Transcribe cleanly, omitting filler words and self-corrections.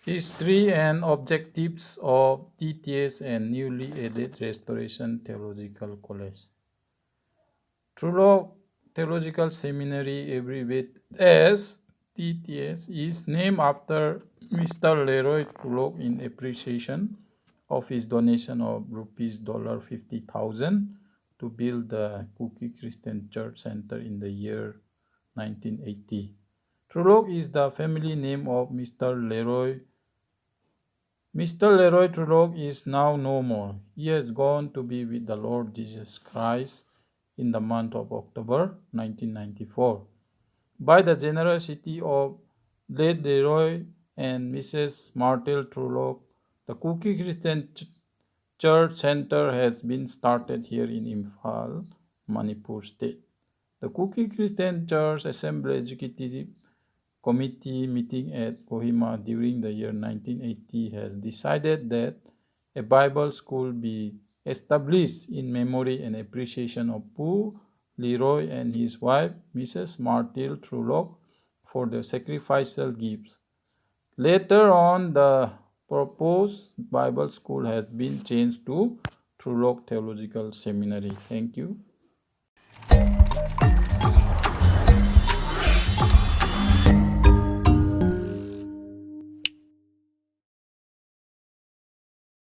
History and objectives of TTS and newly added Restoration Theological College. TRULOCK Theological Seminary, abbreviated as TTS, is named after Mr. Leroy TRULOCK in appreciation of his donation of rupees $50,000 to build the Cookie Christian Church Center in the year 1980. TRULOCK is the family name of Mr. Leroy. Mr. Leroy TRULOCK is now no more. He has gone to be with the Lord Jesus Christ in the month of October 1994. By the generosity of late Leroy and Mrs. Martel TRULOCK, the Cookie Christian Church Center has been started here in Imphal, Manipur State. The Cookie Christian Church Assembly Executive Committee meeting at Kohima during the year 1980 has decided that a Bible school be established in memory and appreciation of Pu Leroy and his wife, Mrs. Martil TRULOCK, for their sacrificial gifts. Later on, the proposed Bible school has been changed to TRULOCK Theological Seminary. Thank you.